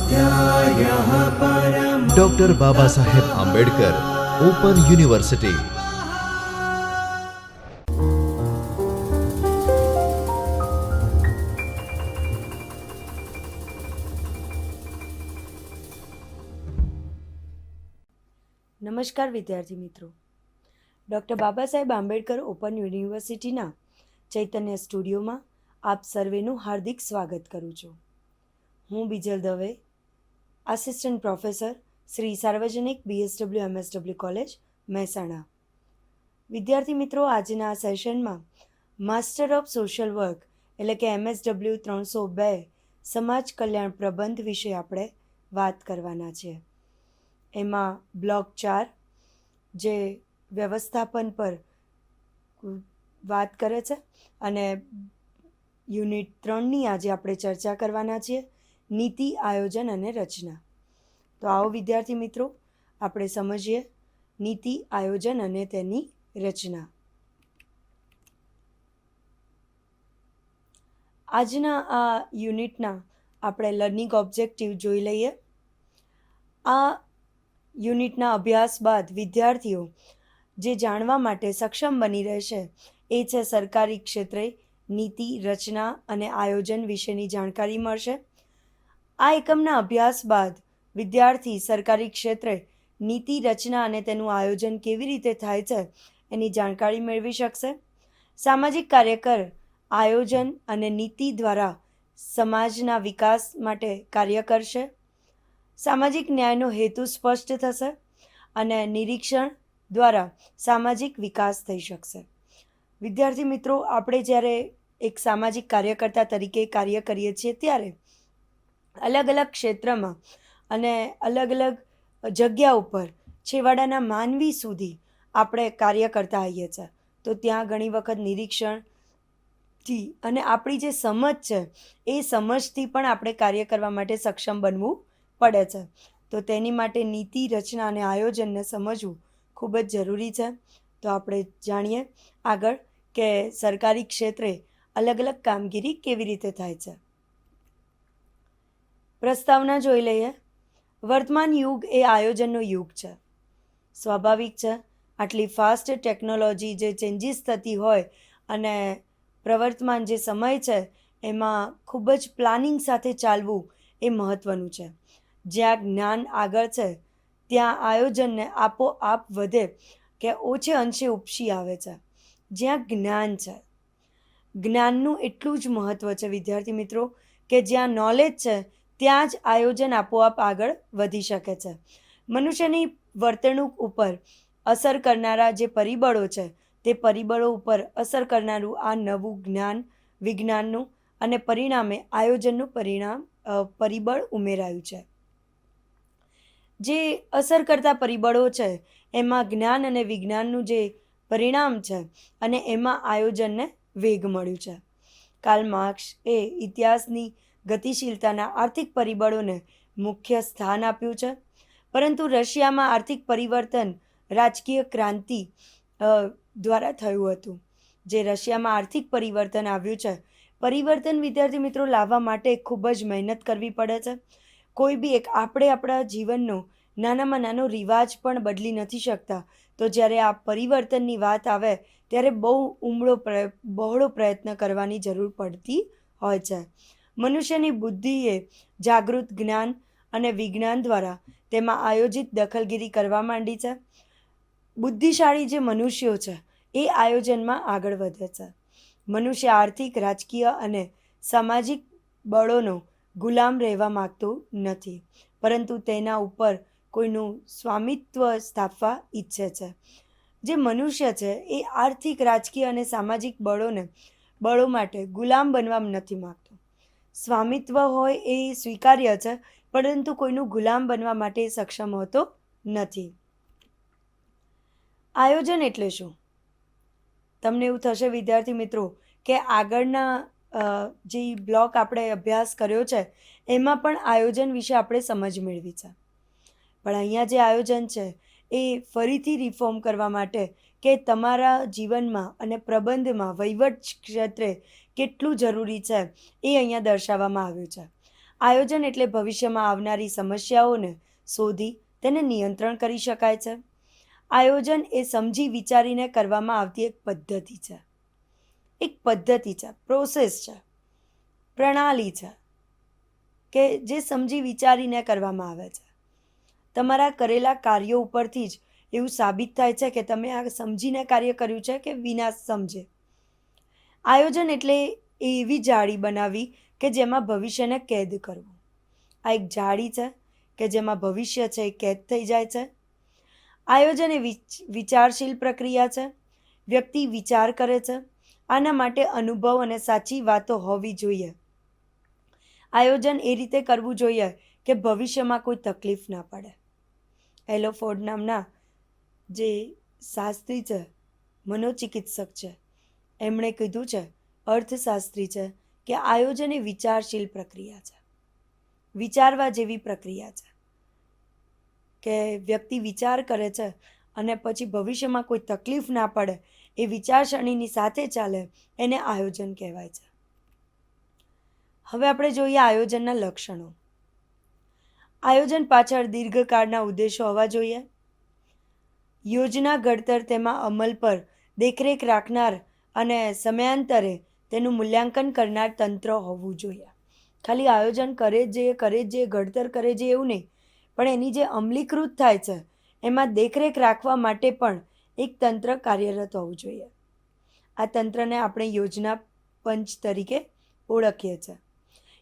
स्वाध्यायः परमः। Doctor Baba Saheb Ambedkar open university. નમસ્કાર વિદ્યાર્થી મિત્રો, ડૉક્ટર બાબા સાહેબ આંબેડકર ઓપન યુનિવર્સિટીના ચૈતન્ય સ્ટુડિયોમાં આપ સર્વેનું હાર્દિક સ્વાગત કરું છું. હું બિજલ દવે, આસિસ્ટન્ટ પ્રોફેસર શ્રી સાર્વજનિક BSW MSW કોલેજ મહેસાણા. વિદ્યાર્થી મિત્રો, આજના સેશનમાં માસ્ટર ઓફ સોશિયલ વર્ક એટલે કે MSW 302 સમાજ કલ્યાણ પ્રબંધ વિશે આપણે વાત કરવાના છીએ. એમાં બ્લોક 4 જે વ્યવસ્થાપન પર વાત કરે છે અને યુનિટ 3ની આજે આપણે ચર્ચા કરવાના છીએ, નીતિ આયોજન અને રચના. તો આવો વિદ્યાર્થી મિત્રો, આપણે સમજીએ નીતિ આયોજન અને તેની રચના. આજના આ યુનિટના આપણે લર્નિંગ ઓબ્જેક્ટિવ જોઈ લઈએ. આ યુનિટના અભ્યાસ બાદ વિદ્યાર્થીઓ જે જાણવા માટે સક્ષમ બની રહેશે એ છે સરકારી ક્ષેત્રે નીતિ રચના અને આયોજન વિશેની જાણકારી મળશે. આ એકમના અભ્યાસ બાદ વિદ્યાર્થી સરકારી ક્ષેત્રે નીતિ રચના અને તેનું આયોજન કેવી રીતે થાય છે એની જાણકારી મેળવી શકશે. સામાજિક કાર્યકર આયોજન અને નીતિ દ્વારા સમાજના વિકાસ માટે કાર્ય કરશે. સામાજિક ન્યાયનો હેતુ સ્પષ્ટ થશે અને નિરીક્ષણ દ્વારા સામાજિક વિકાસ થઈ શકશે. વિદ્યાર્થી મિત્રો, આપણે જ્યારે એક સામાજિક કાર્યકર્તા તરીકે કાર્ય કરીએ છીએ ત્યારે અલગ અલગ ક્ષેત્રમાં અને અલગ અલગ જગ્યા ઉપર છેવાડાના માનવી સુધી આપણે કાર્ય કરતા હોઈએ છીએ. તો ત્યાં ઘણી વખત નિરીક્ષણથી અને આપણી જે સમજ છે એ સમજથી પણ આપણે કાર્ય કરવા માટે સક્ષમ બનવું પડે છે. તો તેની માટે નીતિ રચના અને આયોજનને સમજવું ખૂબ જ જરૂરી છે. તો આપણે જાણીએ આગળ કે સરકારી ક્ષેત્રે અલગ અલગ કામગીરી કેવી રીતે થાય છે. પ્રસ્તાવના જોઈ લઈએ. વર્તમાન યુગ એ આયોજનનો યુગ છે. સ્વાભાવિક છે, આટલી ફાસ્ટ ટેકનોલોજી જે ચેન્જીસ થતી હોય અને પ્રવર્તમાન જે સમય છે એમાં ખૂબ જ પ્લાનિંગ સાથે ચાલવું એ મહત્ત્વનું છે. જ્યાં જ્ઞાન આગળ છે ત્યાં આયોજનને આપોઆપ વધે કે ઓછે અંશે ઉપસી આવે છે. જ્યાં જ્ઞાન છે, જ્ઞાનનું એટલું જ મહત્ત્વ છે વિદ્યાર્થી મિત્રો કે જ્યાં નોલેજ છે ત્યાં જ આયોજન આપોઆપ આગળ વધી શકે છે. મનુષ્યની વર્તણૂક ઉપર અસર કરનારા જે પરિબળો છે તે પરિબળો ઉપર અસર કરનારું આ નવું જ્ઞાન વિજ્ઞાનનું અને પરિણામે આયોજનનું પરિબળ ઉમેરાયું છે. જે અસર કરતા પરિબળો છે એમાં જ્ઞાન અને વિજ્ઞાનનું જે પરિણામ છે અને એમાં આયોજનને વેગ મળ્યું છે. કાર્લ માર્ક્સ એ ઇતિહાસની ગતિશીલતાના આર્થિક પરિબળોને મુખ્ય સ્થાન આપ્યું છે. પરંતુ રશિયામાં આર્થિક પરિવર્તન રાજકીય ક્રાંતિ દ્વારા થયું હતું. જે રશિયામાં આર્થિક પરિવર્તન આવ્યું છે, પરિવર્તન વિદ્યાર્થી મિત્રો લાવવા માટે ખૂબ જ મહેનત કરવી પડે છે. કોઈ બી એક આપણે આપણા જીવનનો નાનામાં નાનો રિવાજ પણ બદલી નથી શકતા. તો જ્યારે આ પરિવર્તનની વાત આવે ત્યારે બહુ બહોળો પ્રયત્ન કરવાની જરૂર પડતી હોય છે. મનુષ્યની બુદ્ધિએ જાગૃત જ્ઞાન અને વિજ્ઞાન દ્વારા તેમાં આયોજિત દખલગીરી કરવા માંડી છે. બુદ્ધિશાળી જે મનુષ્યો છે એ આયોજનમાં આગળ વધે છે. મનુષ્ય આર્થિક, રાજકીય અને સામાજિક બળોનો ગુલામ રહેવા માગતું નથી, પરંતુ તેના ઉપર કોઈનું સ્વામિત્વ સ્થાપવા ઈચ્છે છે. જે મનુષ્ય છે એ આર્થિક, રાજકીય અને સામાજિક બળો માટે ગુલામ બનવા નથી માગતો. સ્વામિત્વ હોય એ સ્વીકાર્ય છે, પરંતુ કોઈનું ગુલામ બનવા માટે સક્ષમ હોતો નથી. આયોજન એટલે શું? તમને એવું થશે વિદ્યાર્થી મિત્રો કે આગળના જે બ્લોક આપણે અભ્યાસ કર્યો છે એમાં પણ આયોજન વિશે આપણે સમજ મેળવી છે. પણ અહીંયા જે આયોજન છે એ ફરીથી રિફોર્મ કરવા માટે કે તમારા જીવનમાં અને પ્રબંધમાં વહીવટ ક્ષેત્રે કેટલું જરૂરી છે એ અહીંયા દર્શાવવામાં આવ્યું છે. આયોજન એટલે ભવિષ્યમાં આવનારી સમસ્યાઓને શોધી તેને નિયંત્રણ કરી શકાય છે. આયોજન એ સમજી વિચારીને કરવામાં આવતી એક પદ્ધતિ છે, પ્રોસેસ છે, પ્રણાલી છે કે જે સમજી વિચારીને કરવામાં આવે છે. તમારા કરેલા કાર્યો ઉપરથી જ એવું સાબિત થાય છે કે તમે આ સમજીને કાર્ય કર્યું છે કે વિના સમજે. આયોજન એટલે એવી જાળી બનાવવી કે જેમાં ભવિષ્યને કેદ કરવું. આ એક જાળી છે કે જેમાં ભવિષ્ય છે એ કેદ થઈ જાય છે. આયોજન એ વિચારશીલ પ્રક્રિયા છે. વ્યક્તિ વિચાર કરે છે. આના માટે અનુભવ અને સાચી વાતો હોવી જોઈએ. આયોજન એ રીતે કરવું જોઈએ કે ભવિષ્યમાં કોઈ તકલીફ ના પડે. એલો ફોર્ડ નામના જે શાસ્ત્રી છે, મનોચિકિત્સક છે, એમણે કીધું છે, અર્થશાસ્ત્રી છે, કે આયોજન એ વિચારશીલ પ્રક્રિયા છે, વિચારવા જેવી પ્રક્રિયા છે કે વ્યક્તિ વિચાર કરે છે અને પછી ભવિષ્યમાં કોઈ તકલીફ ના પડે એ વિચારસરણીની સાથે ચાલે એને આયોજન કહેવાય છે. હવે આપણે જોઈએ આયોજનના લક્ષણો. આયોજન પાછળ દીર્ઘકાળના ઉદ્દેશો હોવા જોઈએ. યોજના ઘડતર તેમાં અમલ પર દેખરેખ રાખનાર અને સમયાંતરે તેનું મૂલ્યાંકન કરનાર તંત્ર હોવું જોઈએ. ખાલી આયોજન કરે જે ઘડતર કરે જે એવું નહીં, પણ એની જે અમલીકૃત થાય છે એમાં દેખરેખ રાખવા માટે પણ એક તંત્ર કાર્યરત હોવું જોઈએ. આ તંત્રને આપણે યોજના પંચ તરીકે ઓળખીએ છીએ.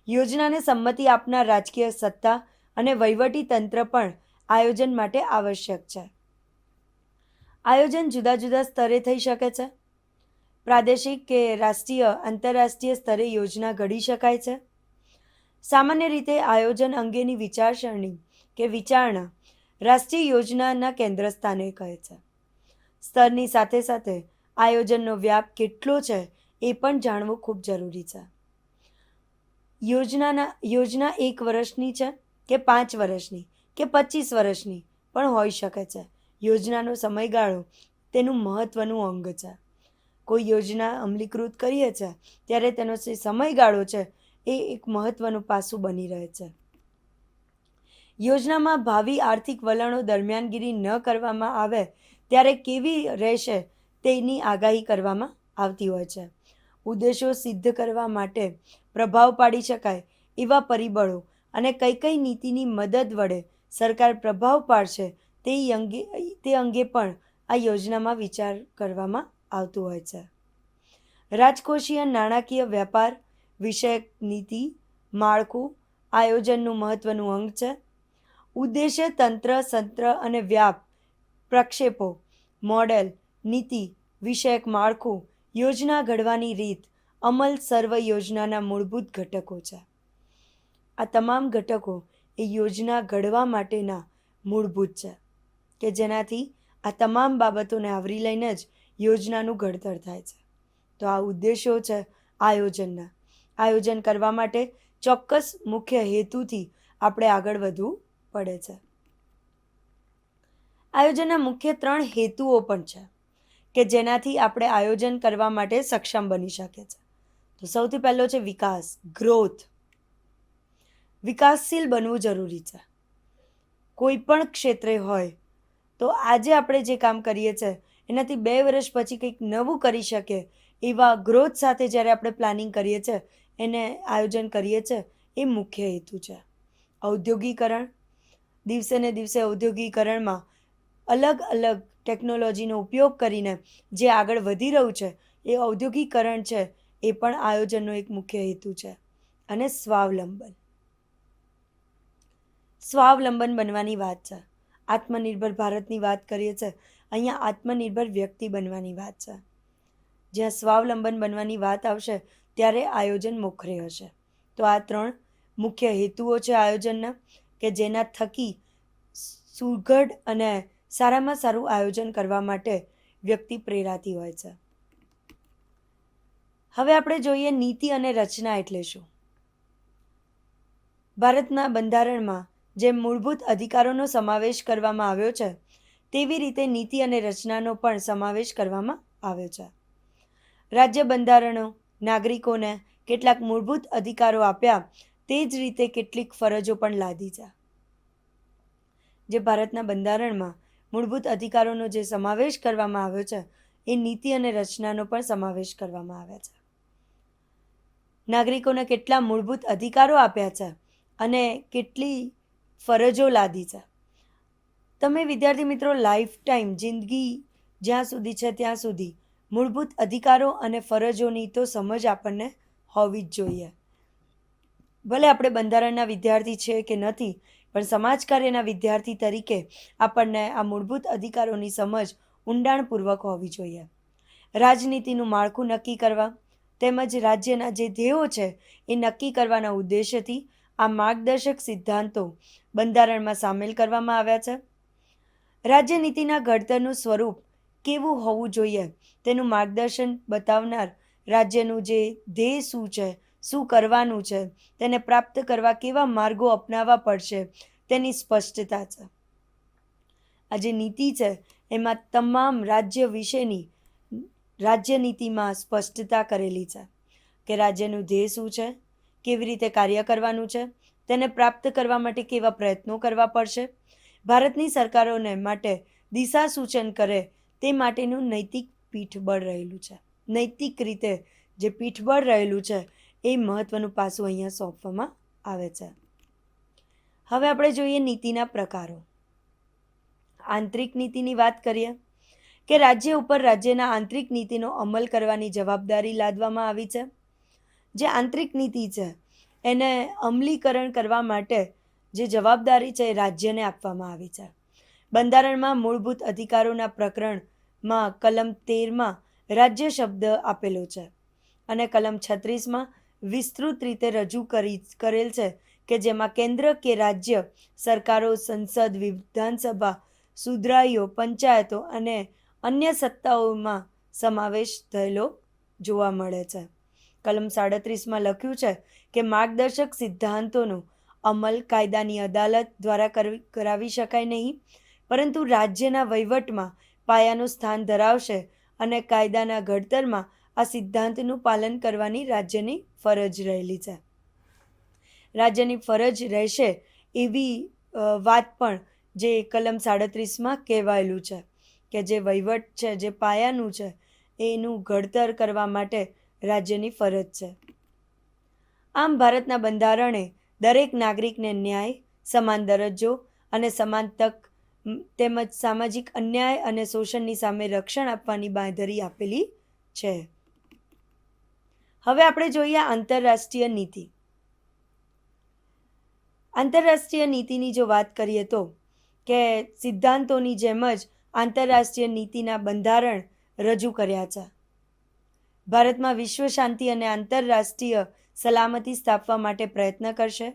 યોજનાને સંમતિ આપનાર રાજકીય સત્તા અને વહીવટી તંત્ર પણ આયોજન માટે આવશ્યક છે. આયોજન જુદા જુદા સ્તરે થઈ શકે છે. પ્રાદેશિક કે રાષ્ટ્રીય, આંતરરાષ્ટ્રીય સ્તરે યોજના ઘડી શકાય છે. સામાન્ય રીતે આયોજન અંગેની વિચારસરણી કે વિચારણા રાષ્ટ્રીય યોજનાના કેન્દ્ર સ્થાને કહે છે. સ્તરની સાથે સાથે આયોજનનો વ્યાપ કેટલો છે એ પણ જાણવું ખૂબ જરૂરી છે. યોજના 1 વર્ષની છે કે 5 વર્ષની કે 25 વર્ષની પણ હોઈ શકે છે. યોજનાનો સમયગાળો તેનું મહત્વનું અંગ છે. કોઈ યોજના અમલીકૃત કરીએ છીએ ત્યારે તેનો જે સમયગાળો છે એ એક મહત્વનું પાસું બની રહે છે. યોજનામાં ભાવિ આર્થિક વલણો દરમિયાનગીરી ન કરવામાં આવે ત્યારે કેવી રહેશે તેની આગાહી કરવામાં આવતી હોય છે. ઉદ્દેશો સિદ્ધ કરવા માટે પ્રભાવ પાડી શકાય એવા પરિબળો અને કઈ નીતિની મદદ વડે સરકાર પ્રભાવ પાડશે તે અંગે પણ આ યોજનામાં વિચાર કરવામાં આવતું હોય છે. રાજકોષીય નાણાકીય વ્યાપાર વિષયક નીતિ માળખું આયોજનનું મહત્વનું અંગ છે. ઉદ્દેશ્ય તંત્ર, સંત્ર અને વ્યાપ, પ્રક્ષેપો, મોડેલ, નીતિ વિષયક માળખું, યોજના ઘડવાની રીત, અમલ સર્વ યોજનાના મૂળભૂત ઘટકો છે. આ તમામ ઘટકો એ યોજના ઘડવા માટેના મૂળભૂત છે કે જેનાથી આ તમામ બાબતોને આવરી લઈને જ યોજનાનું ઘડતર થાય છે. તો આ ઉદ્દેશો છે આયોજનના. આયોજન કરવા માટે ચોક્કસ મુખ્ય હેતુથી આપણે આગળ વધવું પડે છે. આયોજનના મુખ્ય 3 હેતુઓ પણ છે કે જેનાથી આપણે આયોજન કરવા માટે સક્ષમ બની શકે છે. તો સૌથી પહેલો છે વિકાસ, ગ્રોથ. વિકાસશીલ બનવું જરૂરી છે. કોઈ પણ ક્ષેત્રે હોય તો આજે આપણે જે કામ કરીએ છીએ એનાથી 2 વર્ષ પછી કંઈક નવું કરી શકે એવા ગ્રોથ સાથે જ્યારે આપણે પ્લાનિંગ કરીએ છીએ એને આયોજન કરીએ છીએ એ મુખ્ય હેતુ છે. ઔદ્યોગિકરણ, દિવસે ને દિવસે ઔદ્યોગિકરણમાં અલગ અલગ ટેકનોલોજીનો ઉપયોગ કરીને જે આગળ વધી રહ્યું છે એ ઔદ્યોગિકરણ છે એ પણ આયોજનનો એક મુખ્ય હેતુ છે. અને સ્વાવલંબન બનવાની વાત છે. આત્મનિર્ભર ભારતની વાત કરીએ છીએ, અહીંયા આત્મનિર્ભર વ્યક્તિ બનવાની વાત છે. જ્યાં સ્વાવલંબન બનવાની વાત આવશે ત્યારે આયોજન મોખરે હશે. તો આ 3 મુખ્ય હેતુઓ છે આયોજનના કે જેના થકી સુઘડ અને સારામાં સારું આયોજન કરવા માટે વ્યક્તિ પ્રેરાતી હોય છે. હવે આપણે જોઈએ નીતિ અને રચના એટલે શું. ભારતના બંધારણમાં જેમ મૂળભૂત અધિકારોનો સમાવેશ કરવામાં આવ્યો છે તેવી રીતે નીતિ અને રચનાનો પણ સમાવેશ કરવામાં આવ્યો છે. રાજ્ય બંધારણો નાગરિકોને કેટલાક મૂળભૂત અધિકારો આપ્યા તે જ રીતે કેટલીક ફરજો પણ લાદી છે. જે ભારતના બંધારણમાં મૂળભૂત અધિકારોનો જે સમાવેશ કરવામાં આવ્યો છે એ નીતિ અને રચનાનો પણ સમાવેશ કરવામાં આવ્યો છે. નાગરિકોને કેટલા મૂળભૂત અધિકારો આપ્યા છે અને કેટલી ફરજો લાદી છે. તમે વિદ્યાર્થી મિત્રો લાઈફ ટાઈમ જિંદગી જ્યાં સુધી છે ત્યાં સુધી મૂળભૂત અધિકારો અને ફરજોની તો સમજ આપણને હોવી જ જોઈએ. ભલે આપણે બંધારણના વિદ્યાર્થી છે કે નથી, પણ સમાજ કાર્યના વિદ્યાર્થી તરીકે આપણને આ મૂળભૂત અધિકારોની સમજ ઊંડાણપૂર્વક હોવી જોઈએ. રાજનીતિનું માળખું નક્કી કરવા તેમજ રાજ્યના જે ધ્યેયો છે એ નક્કી કરવાના ઉદ્દેશ્યથી આ માર્ગદર્શક સિદ્ધાંતો બંધારણમાં સામેલ કરવામાં આવ્યા છે. રાજ્યનીતિના ઘડતરનું સ્વરૂપ કેવું હોવું જોઈએ તેનું માર્ગદર્શન બતાવનાર રાજ્યનું જે ધ્યેય શું છે, શું કરવાનું છે, તેને પ્રાપ્ત કરવા કેવા માર્ગો અપનાવવા પડશે તેની સ્પષ્ટતા છે. આ જે નીતિ છે એમાં તમામ રાજ્ય વિશેની રાજ્યનીતિમાં સ્પષ્ટતા કરેલી છે કે રાજ્યનું ધ્યેય શું છે, કેવી રીતે કાર્ય કરવાનું છે, તેને પ્રાપ્ત કરવા માટે કેવા પ્રયત્નો કરવા પડશે, ભારતની સરકારોને માટે દિશા સૂચન કરે તે માટેનું નૈતિક પીઠબળ રહેલું છે. નૈતિક રીતે જે પીઠબળ રહેલું છે એ મહત્વનું પાસું અહીંયા સોંપવામાં આવે છે. હવે આપણે જોઈએ નીતિના પ્રકારો. આંતરિક નીતિની વાત કરીએ કે રાજ્ય ઉપર રાજ્યના આંતરિક નીતિનો અમલ કરવાની જવાબદારી લાદવામાં આવી છે. જે આંતરિક નીતિ છે એને અમલીકરણ કરવા માટે જે જવાબદારી છે એ રાજ્યને આપવામાં આવી છે. બંધારણમાં મૂળભૂત અધિકારોના પ્રકરણમાં કલમ 13માં રાજ્ય શબ્દ આપેલો છે અને કલમ 36માં વિસ્તૃત રીતે રજૂ કરેલ છે કે જેમાં કેન્દ્ર કે રાજ્ય સરકારો, સંસદ, વિધાનસભા, સુધરાઈઓ, પંચાયતો અને અન્ય સત્તાઓમાં સમાવેશ થયેલો જોવા મળે છે. કલમ 37માં લખ્યું છે કે માર્ગદર્શક સિદ્ધાંતોનો અમલ કાયદાની અદાલત દ્વારા કરાવી શકાય નહીં, પરંતુ રાજ્યના વહીવટમાં પાયાનું સ્થાન ધરાવશે અને કાયદાના ઘડતરમાં આ સિદ્ધાંતનું પાલન કરવાની રાજ્યની ફરજ રહેલી છે. રાજ્યની ફરજ રહેશે એવી વાત પણ જે કલમ 37માં કહેવાયેલું છે કે જે વહીવટ છે, જે પાયાનું છે, એનું ઘડતર કરવા માટે રાજ્યની ફરજ છે. આમ ભારતના બંધારણે દરેક નાગરિકને ન્યાય, સમાન દરજ્જો અને સમાન તક તેમજ સામાજિક અન્યાય અને શોષણની સામે રક્ષણ આપવાની બાંયધરી આપેલી છે. હવે આપણે જોઈએ આંતરરાષ્ટ્રીય નીતિ. આંતરરાષ્ટ્રીય નીતિની જો વાત કરીએ તો કે સિદ્ધાંતોની જેમ જ આંતરરાષ્ટ્રીય નીતિના બંધારણ રજૂ કર્યા છે. ભારતમાં વિશ્વ શાંતિ અને આંતરરાષ્ટ્રીય સલામતી સ્થાપવા માટે પ્રયત્ન કરશે.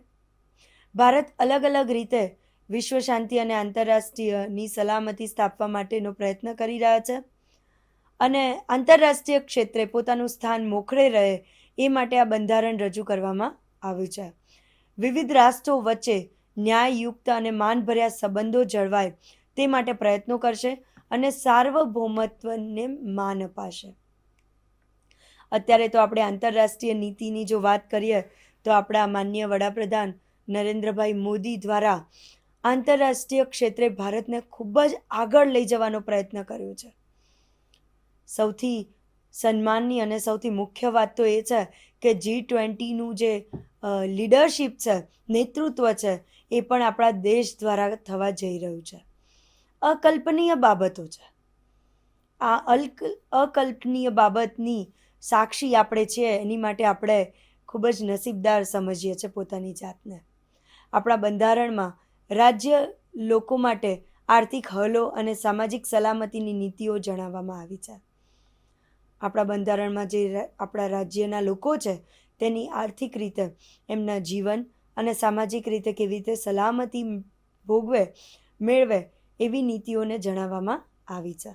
ભારત અલગ અલગ રીતે વિશ્વ શાંતિ અને આંતરરાષ્ટ્રીયની સલામતી સ્થાપવા માટેનો પ્રયત્ન કરી રહ્યા છે અને આંતરરાષ્ટ્રીય ક્ષેત્રે પોતાનું સ્થાન મોખરે રહે એ માટે આ બંધારણ રજૂ કરવામાં આવ્યું છે. વિવિધ રાષ્ટ્રો વચ્ચે ન્યાયયુક્ત અને માનભર્યા સંબંધો જળવાય તે માટે પ્રયત્નો કરશે અને સાર્વભૌમત્વને માન અપાશે. અત્યારે તો આપણે આંતરરાષ્ટ્રીય નીતિની જો વાત કરીએ તો આપણા માનનીય વડાપ્રધાન નરેન્દ્રભાઈ મોદી દ્વારા આંતરરાષ્ટ્રીય ક્ષેત્રે ભારતને ખૂબ જ આગળ લઈ જવાનો પ્રયત્ન કર્યો છે. સૌથી સન્માનની અને સૌથી મુખ્ય વાત તો એ છે કે G20નું જે લીડરશિપ છે, નેતૃત્વ છે, એ પણ આપણા દેશ દ્વારા થવા જઈ રહ્યું છે. અકલ્પનીય બાબતો છે. આ અકલ્પનીય બાબતની સાક્ષી આપણે છીએ, એની માટે આપણે ખૂબ જ નસીબદાર સમજીએ છીએ પોતાની જાતને. આપણા બંધારણમાં રાજ્ય લોકો માટે આર્થિક હલો અને સામાજિક સલામતીની નીતિઓ જણાવવામાં આવી છે. આપણા બંધારણમાં જે આપણા રાજ્યના લોકો છે તેની આર્થિક રીતે એમના જીવન અને સામાજિક રીતે કેવી રીતે સલામતી ભોગવે, મેળવે એવી નીતિઓને જણાવવામાં આવી છે.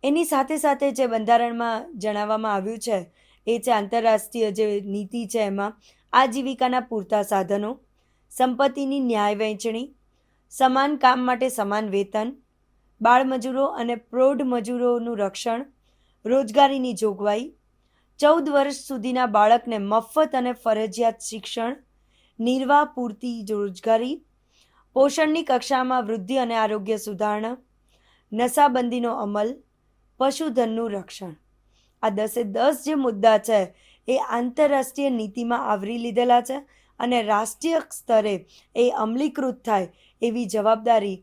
એની સાથે સાથે જે બંધારણમાં જણાવવામાં આવ્યું છે એ છે આંતરરાષ્ટ્રીય જે નીતિ છે એમાં આજીવિકાના પૂરતા સાધનો, સંપત્તિની ન્યાય વહેંચણી, સમાન કામ માટે સમાન વેતન, બાળમજૂરો અને પ્રૌઢ મજૂરોનું રક્ષણ, રોજગારીની જોગવાઈ, 14 વર્ષ સુધીના બાળકને મફત અને ફરજિયાત શિક્ષણ, નિર્વાહ પૂરતી રોજગારી, પોષણની કક્ષામાં વૃદ્ધિ અને આરોગ્ય સુધારણા, નશાબંધીનો અમલ, પશુધનનું રક્ષણ. આ 10 જે મુદ્દા છે એ આંતરરાષ્ટ્રીય નીતિમાં આવરી લીધેલા છે અને રાષ્ટ્રીય સ્તરે એ અમલીકૃત થાય એવી જવાબદારી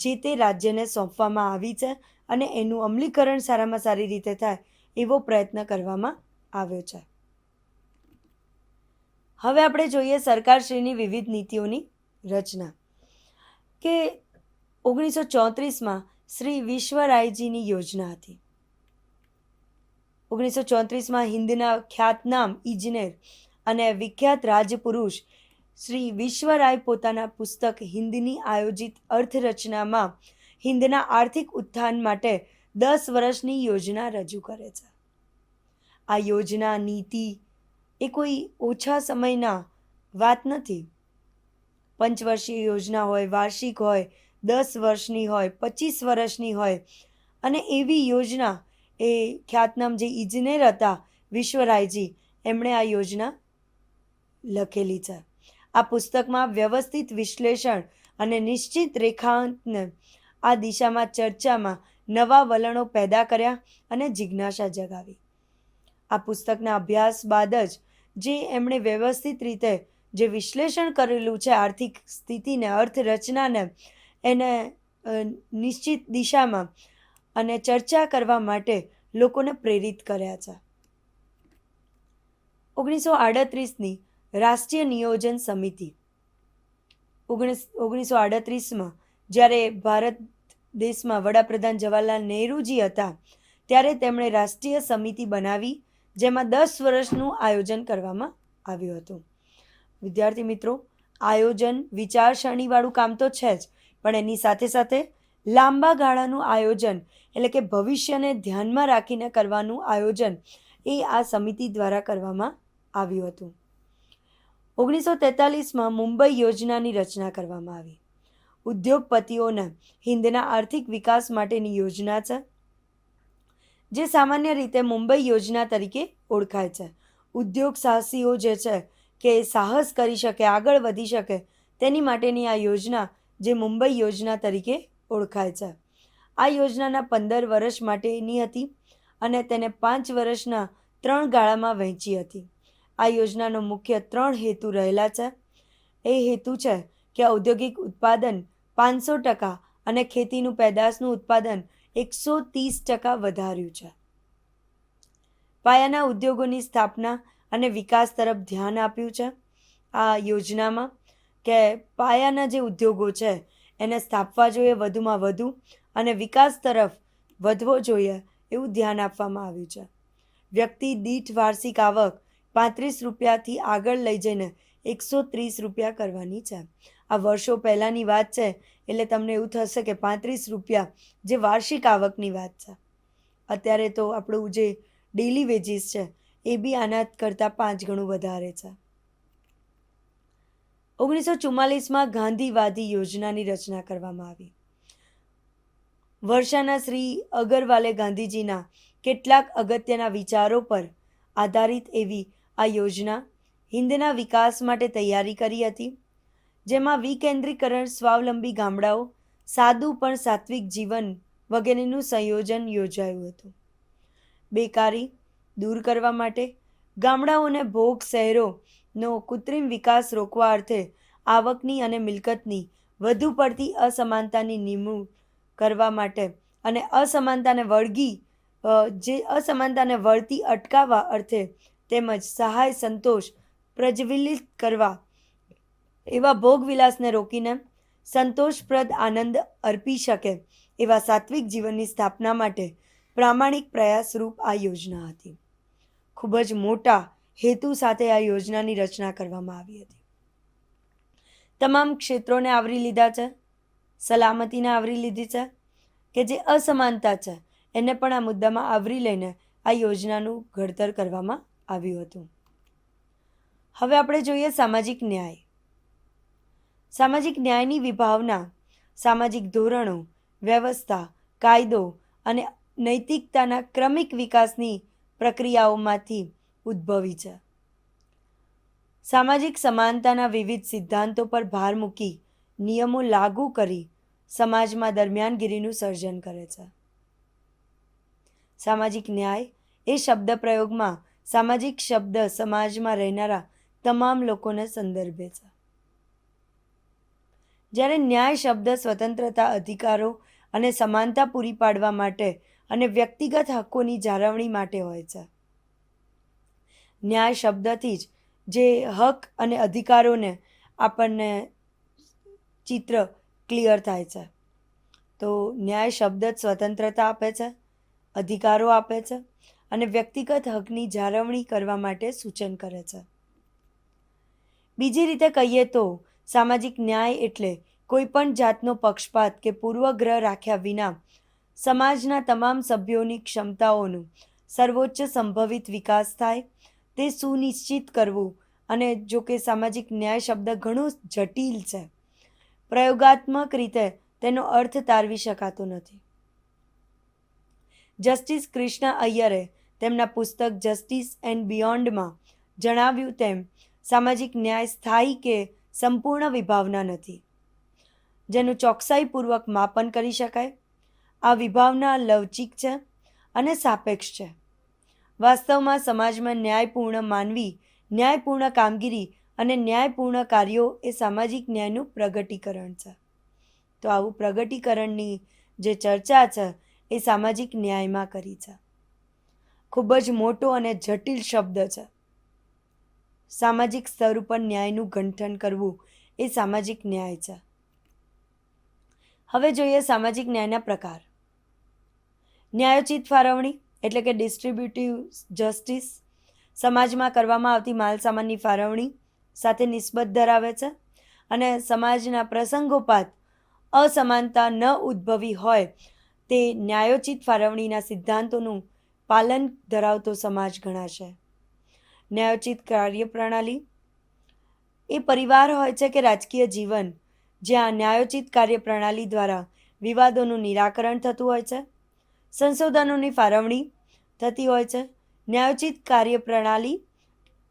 જે તે રાજ્યને સોંપવામાં આવી છે અને એનું અમલીકરણ સારામાં સારી રીતે થાય એવો પ્રયત્ન કરવામાં આવ્યો છે. હવે આપણે જોઈએ સરકારશ્રીની વિવિધ નીતિઓની રચના. કે 1934માં શ્રી વિશ્વરાયજીની યોજના હતી. 1934માં હિન્દના ખ્યાતનામ ઇજનેર અને વિખ્યાત રાજપુરુષ શ્રી વિશ્વરાય પોતાના પુસ્તક હિન્દની આયોજિત અર્થરચનામાં હિન્દના આર્થિક ઉત્થાન માટે 10 વર્ષની યોજના રજૂ કરે છે. આ યોજના નીતિ એ કોઈ ઓછા સમયના વાત નથી. પંચવર્ષીય યોજના હોય, વાર્ષિક હોય, 10 વર્ષની હોય, 25 વર્ષની હોય અને એવી યોજના એ ખ્યાતનામ જે ઇજનેર હતા વિશ્વરાયજી એમણે આ યોજના લખેલી છે. આ પુસ્તકમાં વ્યવસ્થિત વિશ્લેષણ અને નિશ્ચિત રેખાંકને આ દિશામાં ચર્ચામાં નવા વલણો પેદા કર્યા અને જિજ્ઞાસા જગાવી. આ પુસ્તકના અભ્યાસ બાદ જ જે એમણે વ્યવસ્થિત રીતે જે વિશ્લેષણ કરેલું છે આર્થિક સ્થિતિને, અર્થરચનાને, એને નિશ્ચિત દિશામાં અને ચર્ચા કરવા માટે લોકોને પ્રેરિત કર્યા છે. 1938ની રાષ્ટ્રીય નિયોજન સમિતિ. 1938માં જ્યારે ભારત દેશમાં વડાપ્રધાન જવાહરલાલ નહેરુજી હતા ત્યારે તેમણે રાષ્ટ્રીય સમિતિ બનાવી જેમાં 10 વર્ષનું આયોજન કરવામાં આવ્યું હતું. વિદ્યાર્થી મિત્રો, આયોજન વિચારસરણીવાળું કામ તો છે જ, પણ એની સાથે સાથે લાંબા ગાળાનું આયોજન એટલે કે ભવિષ્યને ધ્યાનમાં રાખીને કરવાનું આયોજન એ આ સમિતિ દ્વારા કરવામાં આવ્યું હતું. 1943માં મુંબઈ યોજનાની રચના કરવામાં આવી. ઉદ્યોગપતિઓના હિન્દના આર્થિક વિકાસ માટેની યોજના છે જે સામાન્ય રીતે મુંબઈ યોજના તરીકે ઓળખાય છે. ઉદ્યોગ સાહસીઓ જે છે કે સાહસ કરી શકે, આગળ વધી શકે તેની માટેની આ યોજના જે મુંબઈ યોજના તરીકે ઓળખાય છે. આ યોજનાના 15 વર્ષ માટેની હતી અને તેને 5 વર્ષના 3 ગાળામાં વહેંચી હતી. આ યોજનાનો મુખ્ય 3 હેતુ રહેલા છે. એ હેતુ છે કે ઔદ્યોગિક ઉત્પાદન 500% અને ખેતીનું પેદાશનું ઉત્પાદન 130% વધાર્યું છે. પાયાના ઉદ્યોગોની સ્થાપના અને વિકાસ તરફ ધ્યાન આપ્યું છે. આ યોજનામાં કે પાયાના જે ઉદ્યોગો છે એને સ્થાપવા જોઈએ વધુમાં વધુ અને વિકાસ તરફ વધવો જોઈએ એવું ધ્યાન આપવામાં આવ્યું છે. વ્યક્તિ દીઠ વાર્ષિક આવક 35 રૂપિયાથી આગળ લઈ જઈને 130 રૂપિયા કરવાની છે. આ વર્ષો પહેલાંની વાત છે એટલે તમને એવું થશે કે 35 રૂપિયા જે વાર્ષિક આવકની વાત છે. અત્યારે તો આપણું જે ડેલી વેજીસ છે એ બી આના કરતાં 5 ગણું વધારે છે. 1944માં ગાંધીવાદી યોજનાની રચના કરવામાં આવી. વર્ષાના શ્રી અગરવાલે ગાંધીજીના કેટલાક અગત્યના વિચારો પર આધારિત એવી આ યોજના હિન્દના વિકાસ માટે તૈયારી કરી હતી, જેમાં વિકેન્દ્રીકરણ, સ્વાવલંબી ગામડાઓ, સાદું પણ સાત્વિક જીવન વગેરેનું સંયોજન યોજાયું હતું. બેકારી દૂર કરવા માટે ગામડાઓને ભોગ શહેરોનો કૃત્રિમ વિકાસ રોકવા અર્થે આવકની અને મિલકતની વધુ પડતી અસમાનતાની નિર્મૂળ કરવા માટે અને અસમાનતાને વળતી અટકાવવા અર્થે તેમજ સહાય સંતોષ પ્રજ્વલિત કરવા એવા ભોગવિલાસને રોકીને સંતોષપ્રદ આનંદ અર્પી શકે એવા સાત્વિક જીવનની સ્થાપના માટે પ્રામાણિક પ્રયાસરૂપ આ યોજના હતી. ખૂબ જ મોટા હેતુ સાથે આ યોજનાની રચના કરવામાં આવી હતી. તમામ ક્ષેત્રોને આવરી લીધા છે, સલામતીને આવરી લીધી છે કે જે અસમાનતા છે એને પણ આ મુદ્દામાં આવરી લઈને આ યોજનાનું ઘડતર કરવામાં આવ્યું હતું. હવે આપણે જોઈએ સામાજિક ન્યાય. સામાજિક ન્યાયની વિભાવના સામાજિક ધોરણો, વ્યવસ્થા, કાયદો અને નૈતિકતાના ક્રમિક વિકાસની પ્રક્રિયાઓમાંથી ઉદ્ભવી છે. સામાજિક સમાનતાના વિવિધ સિદ્ધાંતો પર ભાર મૂકી નિયમો લાગુ કરી સમાજમાં દરમિયાનગીરીનું સર્જન કરે છે. સામાજિક ન્યાય એ શબ્દ પ્રયોગમાં સામાજિક શબ્દ સમાજમાં રહેનારા તમામ લોકોને સંદર્ભે છે. જ્યારે ન્યાય શબ્દ સ્વતંત્રતા, અધિકારો અને સમાનતા પૂરી પાડવા માટે અને વ્યક્તિગત હકોની જાળવણી માટે હોય છે. ન્યાય શબ્દથી જ જે હક અને અધિકારોને આપણને ચિત્ર ક્લિયર થાય છે. તો ન્યાય શબ્દ જ સ્વતંત્રતા આપે છે, અધિકારો આપે છે અને વ્યક્તિગત હકની જાળવણી કરવા માટે સૂચન કરે છે. બીજી રીતે કહીએ તો સામાજિક ન્યાય એટલે કોઈ પણ જાતનો પક્ષપાત કે પૂર્વગ્રહ રાખ્યા વિના સમાજના તમામ સભ્યોની ક્ષમતાઓનું સર્વોચ્ચ સંભવિત વિકાસ થાય તે સુનિશ્ચિત કરવું. અને જો કે સામાજિક ન્યાય શબ્દ ઘણો જટિલ છે, પ્રયોગાત્મક રીતે તેનો અર્થ તારવી શકાતો નથી. જસ્ટિસ કૃષ્ણ અય્યરે તેમના પુસ્તક જસ્ટિસ એન્ડ બિયોન્ડમાં જણાવ્યું તેમ સામાજિક ન્યાય સ્થાયી કે સંપૂર્ણ વિભાવના નથી, જેનું ચોકસાઈપૂર્વક માપન કરી શકાય. આ વિભાવના લવચીક છે અને સાપેક્ષ છે. વાસ્તવમાં સમાજમાં ન્યાયપૂર્ણ માનવી, ન્યાયપૂર્ણ કામગીરી અને ન્યાયપૂર્ણ કાર્યો એ સામાજિક ન્યાયનું પ્રગટીકરણ છે. તો આવું પ્રગટીકરણની જે ચર્ચા છે એ સામાજિક ન્યાયમાં કરી છે. ખૂબ જ મોટો અને જટિલ શબ્દ છે. સામાજિક સ્તર ઉપર ન્યાયનું ગંઠન કરવું એ સામાજિક ન્યાય છે. હવે જોઈએ સામાજિક ન્યાયના પ્રકાર. ન્યાયોચિત ફાળવણી એટલે કે ડિસ્ટ્રીબ્યુટિવ જસ્ટિસ સમાજમાં કરવામાં આવતી માલસામાનની ફાળવણી સાથે નિસ્બત ધરાવે છે અને સમાજના પ્રસંગોપાત અસમાનતા ન ઉદ્ભવી હોય તે ન્યાયોચિત ફાળવણીના સિદ્ધાંતોનું પાલન ધરાવતો સમાજ ગણાશે. ન્યાયોચિત કાર્યપ્રણાલી એ પરિવાર હોય છે કે રાજકીય જીવન જ્યાં ન્યાયોચિત કાર્યપ્રણાલી દ્વારા વિવાદોનું નિરાકરણ થતું હોય છે, સંશોધનોની ફાળવણી થતી હોય છે. ન્યાયોચિત કાર્યપ્રણાલી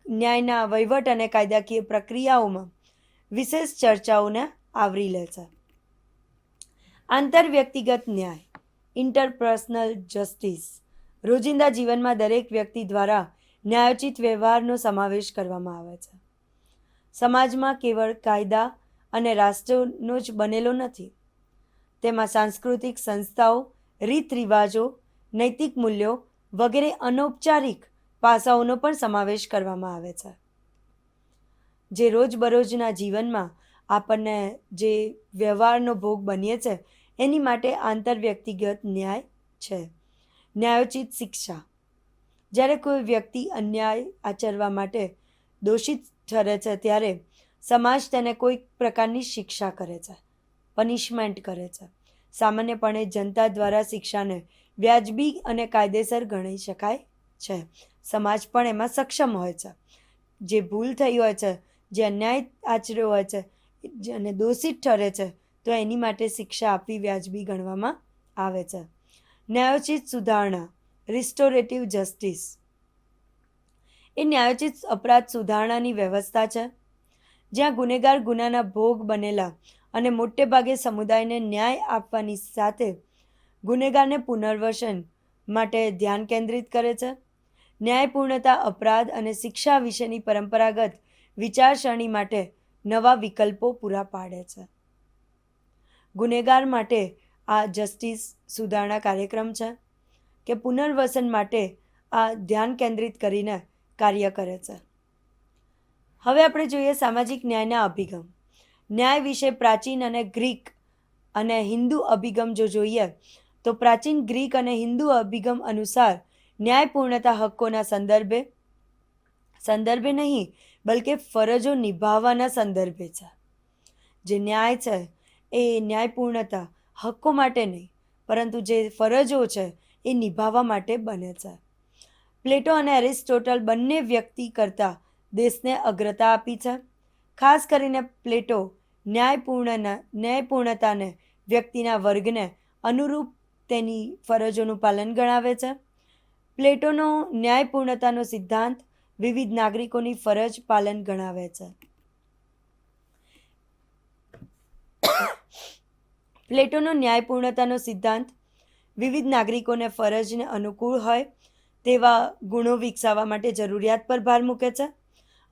ન્યાયના વહીવટ અને કાયદાકીય પ્રક્રિયાઓમાં વિશેષ ચર્ચાઓને આવરી લે છે. આંતરવ્યક્તિગત ન્યાય ઇન્ટરપર્સનલ જસ્ટિસ રોજિંદા જીવનમાં દરેક વ્યક્તિ દ્વારા ન્યાયોચિત વ્યવહારનો સમાવેશ કરવામાં આવે છે. સમાજમાં કેવળ કાયદા અને રાષ્ટ્રનો જ બનેલો નથી, તેમાં સાંસ્કૃતિક સંસ્થાઓ, રીત રિવાજો, નૈતિક મૂલ્યો વગેરે અનૌપચારિક પાસાઓનો પણ સમાવેશ કરવામાં આવે છે. જે રોજબરોજના જીવનમાં આપણને જે વ્યવહારનો ભોગ બનીએ છે એની માટે આંતરવ્યક્તિગત ન્યાય છે. ન્યાયોચિત શિક્ષા જ્યારે કોઈ વ્યક્તિ અન્યાય આચરવા માટે દોષિત ઠરે છે ત્યારે સમાજ તેને કોઈ પ્રકારની શિક્ષા કરે છે, પનિશમેન્ટ કરે છે. સામાન્યપણે જનતા દ્વારા શિક્ષાને વ્યાજબી અને કાયદેસર ગણી શકાય છે. સમાજ પણ એમાં સક્ષમ હોય છે. જે ભૂલ થઈ હોય છે, જે અન્યાય આચર્યો હોય છે અને દોષિત ઠરે છે તો એની માટે શિક્ષા આપવી વ્યાજબી ગણવામાં આવે છે. ન્યાયોચિત સુધારણા રિસ્ટોરેટિવ જસ્ટિસ એ ન્યાયોચિત અપરાધ સુધારણાની વ્યવસ્થા છે જ્યાં ગુનેગાર ગુનાના ભોગ બનેલા અને મોટે ભાગે સમુદાયને ન્યાય આપવાની સાથે ગુનેગારને પુનર્વસન માટે ધ્યાન કેન્દ્રિત કરે છે. ન્યાયપૂર્ણતા અપરાધ અને શિક્ષા વિશેની પરંપરાગત વિચારસરણી માટે નવા વિકલ્પો પૂરા પાડે છે. ગુનેગાર માટે આ જસ્ટિસ સુધારણા કાર્યક્રમ છે કે પુનર્વસન માટે આ ધ્યાન કેન્દ્રિત કરીને કાર્ય કરે છે. હવે આપણે જોઈએ સામાજિક ન્યાયના અભિગમ. ન્યાય વિશે પ્રાચીન અને ગ્રીક અને હિન્દુ અભિગમ જો જોઈએ તો પ્રાચીન ગ્રીક અને હિન્દુ અભિગમ અનુસાર ન્યાયપૂર્ણતા હક્કોના સંદર્ભે નહીં બલકે ફરજો નિભાવવાના સંદર્ભે છે. જે ન્યાય છે એ ન્યાયપૂર્ણતા હક્કો માટે નહીં પરંતુ જે ફરજો છે એ નિભાવવા માટે બને છે. પ્લેટો અને એરિસ્ટોટલ બંને વ્યક્તિ કરતાં દેશને અગ્રતા આપી છે. ખાસ કરીને પ્લેટો ન્યાયપૂર્ણતાને વ્યક્તિના વર્ગને અનુરૂપ તેની ફરજોનું પાલન ગણાવે છે. પ્લેટોનો ન્યાયપૂર્ણતાનો સિદ્ધાંત વિવિધ નાગરિકોની ફરજ પાલન ગણાવે છે. પ્લેટોનો ન્યાયપૂર્ણતાનો સિદ્ધાંત વિવિધ નાગરિકોને ફરજને અનુકૂળ હોય તેવા ગુણો વિકસાવવા માટે જરૂરિયાત પર ભાર મૂકે છે.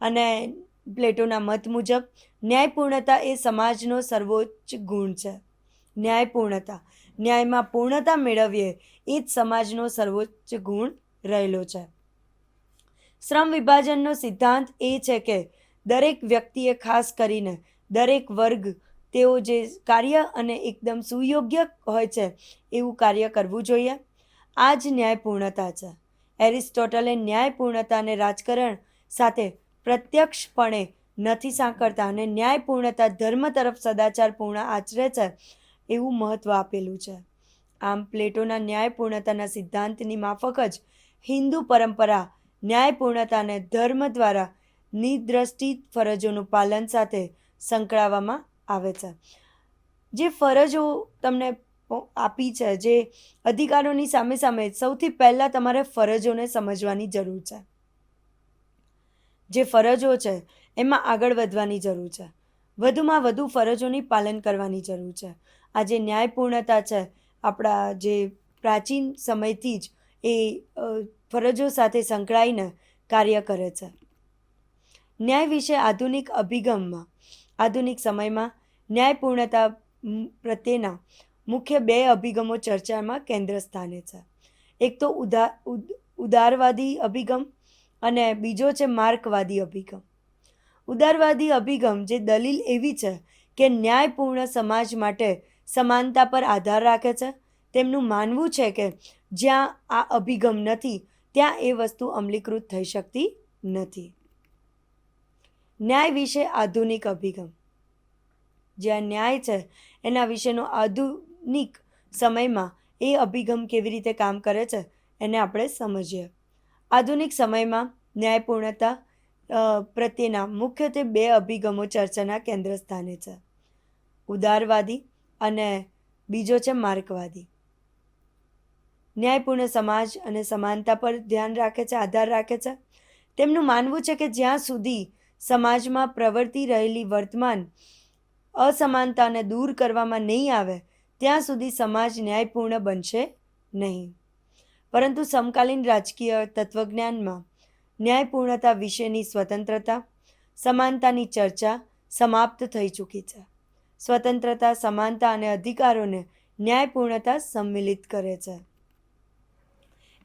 અને પ્લેટોના મત મુજબ ન્યાયપૂર્ણતા એ સમાજનો સર્વોચ્ચ ગુણ છે. ન્યાયપૂર્ણતા, ન્યાયમાં પૂર્ણતા મેળવીએ એ જ સમાજનો સર્વોચ્ચ ગુણ રહેલો છે. શ્રમ વિભાજનનો સિદ્ધાંત એ છે કે દરેક વ્યક્તિએ, ખાસ કરીને દરેક વર્ગ, તેઓ જે કાર્ય અને એકદમ સુયોગ્ય હોય છે એવું કાર્ય કરવું જોઈએ. આ જ ન્યાયપૂર્ણતા છે. એરિસ્ટોટલે ન્યાયપૂર્ણતાને રાજકારણ સાથે પ્રત્યક્ષપણે નથી સાંકળતા અને ન્યાયપૂર્ણતા ધર્મ તરફ સદાચારપૂર્ણ આચરે છે એવું મહત્વ આપેલું છે. આમ પ્લેટોના ન્યાયપૂર્ણતાના સિદ્ધાંતની માફક જ હિન્દુ પરંપરા ન્યાયપૂર્ણતાને ધર્મ દ્વારા નિર્દિષ્ટ ફરજોનું પાલન સાથે સંકળાવવામાં આવે છે. જે ફરજો તમને આપી છે, જે અધિકારોની સામે સામે, સૌથી પહેલાં તમારે ફરજોને સમજવાની જરૂર છે. જે ફરજો છે એમાં આગળ વધવાની જરૂર છે. વધુમાં વધુ ફરજોની પાલન કરવાની જરૂર છે. આ જે ન્યાયપૂર્ણતા છે, આપણા જે પ્રાચીન સમયથી જ એ ફરજો સાથે સંકળાઈને કાર્ય કરે છે. ન્યાય વિશે આધુનિક સમયમાં ન્યાયપૂર્ણતા પ્રત્યેના મુખ્ય 2 અભિગમો ચર્ચામાં કેન્દ્ર સ્થાને છે. એક તો ઉદારવાદી અભિગમ અને બીજો છે માર્કવાદી અભિગમ. ઉદારવાદી અભિગમ જે દલીલ એવી છે કે ન્યાયપૂર્ણ સમાજ માટે સમાનતા પર આધાર રાખે છે. તેમનું માનવું છે કે જ્યાં આ અભિગમ નથી ત્યાં એ વસ્તુ અમલીકૃત થઈ શકતી નથી. ન્યાય વિશે આધુનિક અભિગમ. જ્યાં ન્યાય છે એના વિશેનો આધુનિક સમયમાં એ અભિગમ કેવી રીતે કામ કરે છે એને આપણે સમજીએ. આધુનિક સમયમાં ન્યાયપૂર્ણતા પ્રત્યેના મુખ્યત્વે 2 અભિગમો ચર્ચાના કેન્દ્ર સ્થાને છે. ઉદારવાદી અને બીજો છે માર્કવાદી. ન્યાયપૂર્ણ સમાજ અને સમાનતા પર આધાર રાખે છે. તેમનું માનવું છે કે જ્યાં સુધી સમાજમાં પ્રવર્તી રહેલી વર્તમાન અસમાનતાને દૂર કરવામાં નહીં આવે ત્યાં સુધી સમાજ ન્યાયપૂર્ણ બનશે નહીં. પરંતુ સમકાલીન રાજકીય તત્વજ્ઞાનમાં ન્યાયપૂર્ણતા વિશેની સ્વતંત્રતા, સમાનતાની ચર્ચા સમાપ્ત થઈ ચૂકી છે. સ્વતંત્રતા, સમાનતા અને અધિકારોને ન્યાયપૂર્ણતા સંમિલિત કરે છે.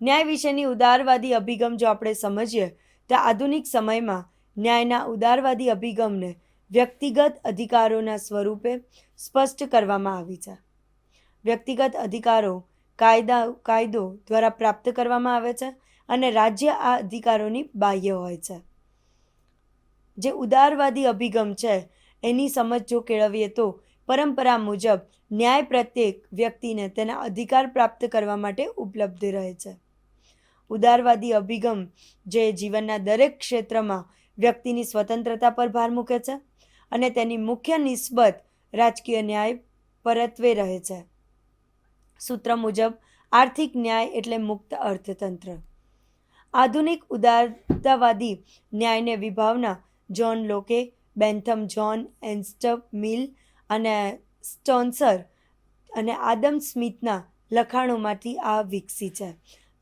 ન્યાય વિશેની ઉદારવાદી અભિગમ જો આપણે સમજીએ તો આધુનિક સમયમાં ન્યાયના ઉદારવાદી અભિગમને વ્યક્તિગત અધિકારોના સ્વરૂપે સ્પષ્ટ કરવામાં આવી છે. વ્યક્તિગત અધિકારો કાયદો દ્વારા પ્રાપ્ત કરવામાં આવે છે અને રાજ્ય આ અધિકારોની બાહ્ય હોય છે. જે ઉદારવાદી અભિગમ છે એની સમજ જો કેળવીએ તો પરંપરા મુજબ ન્યાય પ્રત્યેક વ્યક્તિને તેના અધિકાર પ્રાપ્ત કરવા માટે ઉપલબ્ધ રહે છે. ઉદારવાદી અભિગમ જે જીવનના દરેક ક્ષેત્રમાં વ્યક્તિની સ્વતંત્રતા પર ભાર મૂકે છે અને તેની મુખ્ય નિસ્બત રાજકીય ન્યાય પરત્વે રહે છે. સૂત્ર મુજબ આર્થિક ન્યાય એટલે મુક્ત અર્થતંત્ર. આધુનિક ઉદારતાવાદી ન્યાયને વિભાવના જ્હોન લોકે, બેન્થમ જ્હોન, એન્સ્ટફ મિલ અને સ્ટોન્સર અને આદમ સ્મિથના લખાણોમાંથી આ વિકસી છે.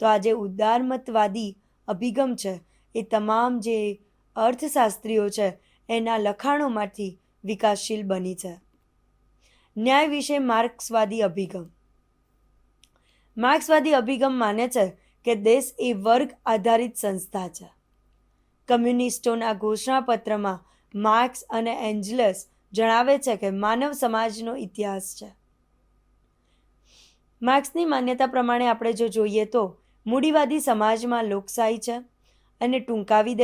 તો આ જે ઉદારમતવાદી અભિગમ છે એ તમામ જે અર્થશાસ્ત્રીઓ છે એના લખાણોમાંથી વિકાસશીલ બની છે. ન્યાય વિશે માર્ક્સવાદી અભિગમ. માર્ક્સવાદી અભિગમ માને છે કે દેશ એ વર્ગ આધારિત સંસ્થા છે. કમ્યુનિસ્ટોના ઘોષણાપત્રમાં માર્ક્સ અને એન્જલસ જણાવે છે કે માનવ સમાજનો ઇતિહાસ છે. માર્ક્સની માન્યતા પ્રમાણે આપણે જો જોઈએ તો મૂડીવાદી સમાજમાં લોકશાહી છે અને ટૂંકાવી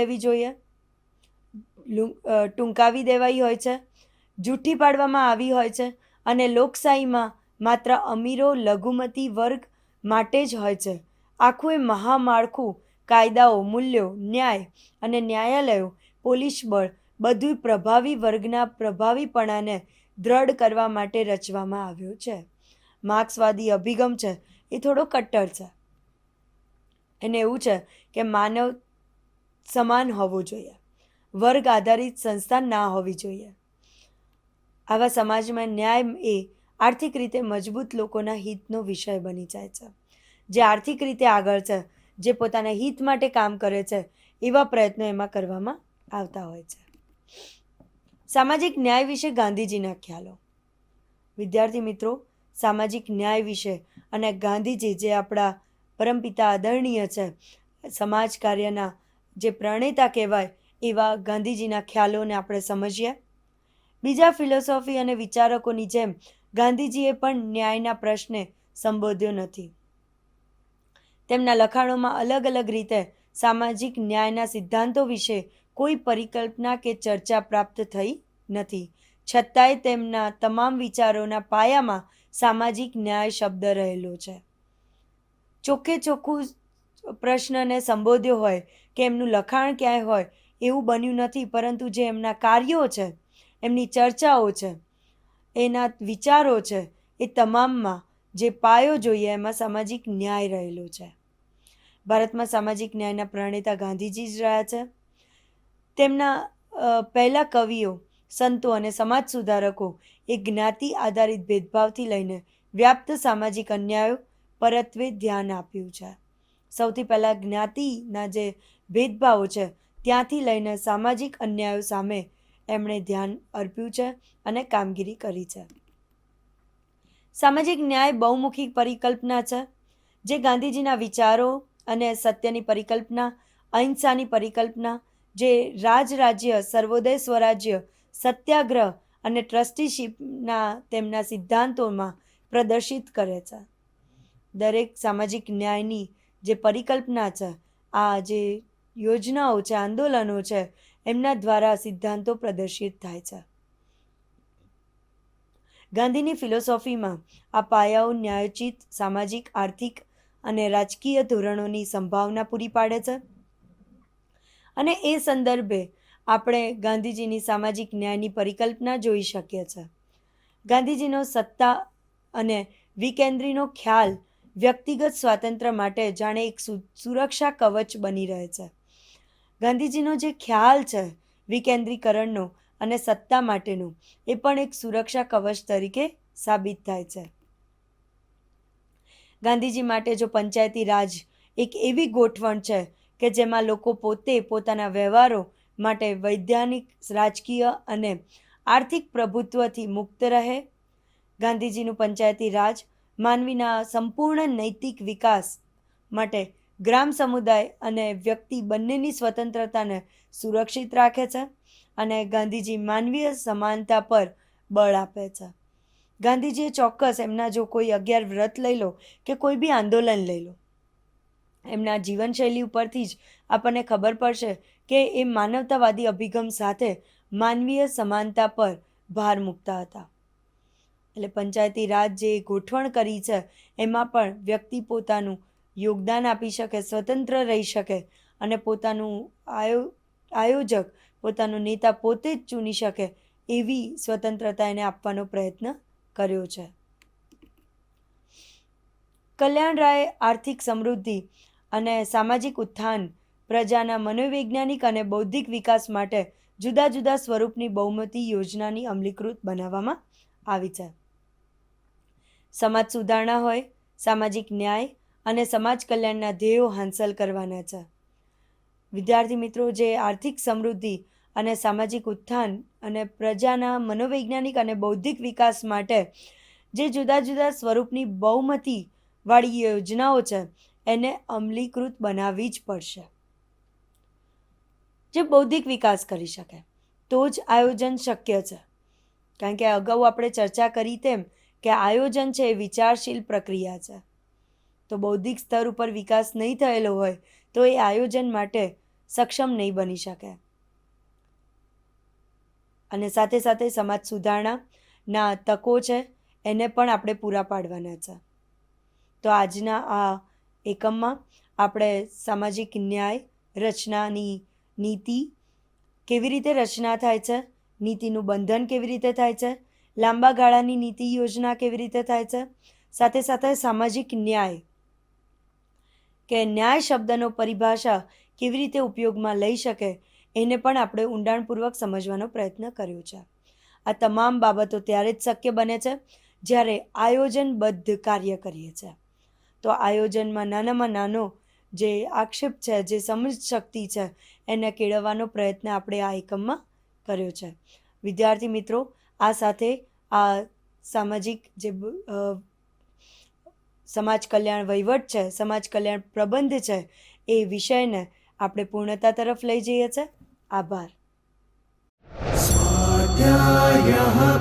દેવાઈ હોય છે, જૂઠી પાડવામાં આવી હોય છે અને લોકશાહીમાં માત્ર અમીરો, લઘુમતી વર્ગ માટે જ હોય છે. આખું એ મહામાળખું કાયદાઓ, મૂલ્યો, ન્યાય અને ન્યાયાલયો, પોલીસ બળ બધું પ્રભાવી વર્ગના પ્રભાવીપણાને દ્રઢ કરવા માટે રચવામાં આવ્યો છે. માર્ક્સવાદી અભિગમ છે એ થોડો કટ્ટર છે. એને એવું છે કે માનવ સમાન હોવો જોઈએ. વર્ગ આધારિત સંસ્થા ના હોવી જોઈએ. આવા સમાજમાં ન્યાય એ આર્થિક રીતે મજબૂત લોકોના હિતનો વિષય બની જાય છે. જે આર્થિક રીતે આગળ છે, જે પોતાના હિત માટે કામ કરે છે, એવા પ્રયત્નો એમાં કરવામાં આવતા હોય છે. સામાજિક ન્યાય વિશે ગાંધીજીના ખ્યાલો. વિદ્યાર્થી મિત્રો, સામાજિક ન્યાય વિશે અને ગાંધીજી જે આપણા પરમપિતા આદરણીય છે, સમાજ કાર્યના જે પ્રણેતા કહેવાય એવા ગાંધીજીના ખ્યાલોને આપણે સમજીએ. બીજા ફિલોસોફી અને વિચારકોની જેમ ગાંધીજીએ પણ ન્યાયના પ્રશ્ને સંબોધ્યો નથી. તેમના લખાણોમાં અલગ અલગ રીતે સામાજિક ન્યાયના સિદ્ધાંતો વિશે કોઈ પરિકલ્પના કે ચર્ચા પ્રાપ્ત થઈ નથી. છતાંય તેમના તમામ વિચારોના પાયામાં સામાજિક ન્યાય શબ્દ રહેલો છે. ચોખ્ખે ચોખ્ખું પ્રશ્નને સંબોધ્યો હોય કે એમનું લખાણ ક્યાંય હોય એવું બન્યું નથી, પરંતુ જે એમના કાર્યો છે, એમની ચર્ચાઓ છે, એના વિચારો છે, એ તમામમાં જે પાયો જોઈએ એમાં સામાજિક ન્યાય રહેલો છે. ભારતમાં સામાજિક ન્યાયના પ્રણેતા ગાંધીજી જ રહ્યા છે. તેમના પહેલા કવિઓ, સંતો અને સમાજ સુધારકો એ જ્ઞાતિ આધારિત ભેદભાવથી લઈને વ્યાપ્ત સામાજિક અન્યાયો પરત્વે ધ્યાન આપ્યું છે. સૌથી પહેલાં જ્ઞાતિના જે ભેદભાવો છે ત્યાંથી લઈને સામાજિક અન્યાયો સામે એમણે ધ્યાન અર્પ્યું છે અને કામગીરી કરી છે. સામાજિક ન્યાય બહુમુખી પરિકલ્પના છે, જે ગાંધીજીના વિચારો અને સત્યની પરિકલ્પના, અહિંસાની પરિકલ્પના, જે રાજ્ય, સર્વોદય સ્વરાજ્ય, સત્યાગ્રહ અને ટ્રસ્ટીશીપના તેમના સિદ્ધાંતોમાં પ્રદર્શિત કરે છે. દરેક સામાજિક ન્યાયની જે પરિકલ્પના છે, આ જે યોજનાઓ છે, આંદોલનો છે, એમના દ્વારા સિદ્ધાંતો પ્રદર્શિત થાય છે. ગાંધીની ફિલોસોફીમાં આ પાયાઓ ન્યાયોચિત સામાજિક, આર્થિક અને રાજકીય ધોરણોની સંભાવના પૂરી પાડે છે. અને એ સંદર્ભે આપણે ગાંધીજીની સામાજિક ન્યાયની પરિકલ્પના જોઈ શકીએ છીએ. ગાંધીજીનો સત્તા અને વિકેન્દ્રીનો ખ્યાલ વ્યક્તિગત સ્વાતંત્ર્ય માટે જાણે એક સુરક્ષા કવચ બની રહે છે. ગાંધીજીનો જે ખ્યાલ છે વિકેન્દ્રીકરણનો અને સત્તા માટેનું, એ પણ એક સુરક્ષા કવચ તરીકે સાબિત થાય છે. ગાંધીજી માટે જો પંચાયતી રાજ એક એવી ગોઠવણ છે કે જેમાં લોકો પોતે પોતાના વ્યવહારો માટે વૈધાનિક, રાજકીય અને આર્થિક પ્રભુત્વથી મુક્ત રહે. ગાંધીજીનું પંચાયતી રાજ માનવીના સંપૂર્ણ નૈતિક વિકાસ માટે ગ્રામ સમુદાય અને વ્યક્તિ બંનેની સ્વતંત્રતાને સુરક્ષિત રાખે છે અને ગાંધીજી માનવીય સમાનતા પર બળ આપે છે. ગાંધીજીએ ચોક્કસ એમના જો કોઈ 11 વ્રત લઈ લો કે કોઈ બી આંદોલન લઈ લો, એમના જીવનશૈલી ઉપરથી જ આપણને ખબર પડશે કે એ માનવતાવાદી અભિગમ સાથે માનવીય સમાનતા પર ભાર મૂકતા હતા. એટલે પંચાયતી રાજ જે ગોઠવણ કરી છે એમાં પણ વ્યક્તિ પોતાનું યોગદાન આપી શકે, સ્વતંત્ર રહી શકે અને પોતાનું આયોજક, પોતાનો નેતા પોતે જ ચૂની શકે એવી સ્વતંત્રતા એને આપવાનો પ્રયત્ન કર્યો છે. કલ્યાણરાય આર્થિક સમૃદ્ધિ અને સામાજિક ઉત્થાન, પ્રજાના મનોવૈજ્ઞાનિક અને બૌદ્ધિક વિકાસ માટે જુદા જુદા સ્વરૂપની બહુમતી યોજનાની અમલીકૃત બનાવવામાં આવી છે. સમાજ સુધારણા હોય, સામાજિક ન્યાય અને સમાજ કલ્યાણના ધ્યેયો હાંસલ કરવાના છે. વિદ્યાર્થી મિત્રો, જે આર્થિક સમૃદ્ધિ અને સામાજિક ઉત્થાન અને પ્રજાના મનોવૈજ્ઞાનિક અને બૌદ્ધિક વિકાસ માટે જે જુદા જુદા સ્વરૂપની બહુમતી વાળી યોજનાઓ છે એને અમલીકૃત બનાવવી જ પડશે. જે બૌદ્ધિક વિકાસ કરી શકે તો જ આયોજન શક્ય છે. કારણ કે અગાઉ આપણે ચર્ચા કરી તેમ કે આયોજન છે એ વિચારશીલ પ્રક્રિયા છે. તો બૌદ્ધિક સ્તર ઉપર વિકાસ નહીં થયેલો હોય તો એ આયોજન માટે સક્ષમ નહીં બની શકે. અને સાથે સાથે સમાજ સુધારણાના તકો છે એને પણ આપણે પૂરા પાડવાના છે. તો આજના આ એકમમાં આપણે સામાજિક ન્યાય રચનાની નીતિ કેવી રીતે રચના થાય છે, નીતિનું બંધન કેવી રીતે થાય છે, લાંબા ગાળાની નીતિ યોજના કેવી રીતે થાય છે, સાથે સાથે સામાજિક ન્યાય કે ન્યાય શબ્દનો પરિભાષા કેવી રીતે ઉપયોગમાં લઈ શકે એને પણ આપણે ઊંડાણપૂર્વક સમજવાનો પ્રયત્ન કર્યો છે. આ તમામ બાબતો ત્યારે જ શક્ય બને છે જ્યારે આયોજનબદ્ધ કાર્ય કરીએ છીએ. તો આયોજનમાં નાનામાં નાનો જે આક્ષેપ છે, જે સમજ શક્તિ છે, એને કેળવવાનો પ્રયત્ન આપણે આ એકમમાં કર્યો છે. વિદ્યાર્થી મિત્રો, આ સાથે આ સામાજિક જે સમાજ કલ્યાણ વહીવટ છે, સમાજ કલ્યાણ પ્રબંધ છે, એ વિષયને આપણે પૂર્ણતા તરફ લઈ જઈએ છીએ. આભાર. स्वाध्यायः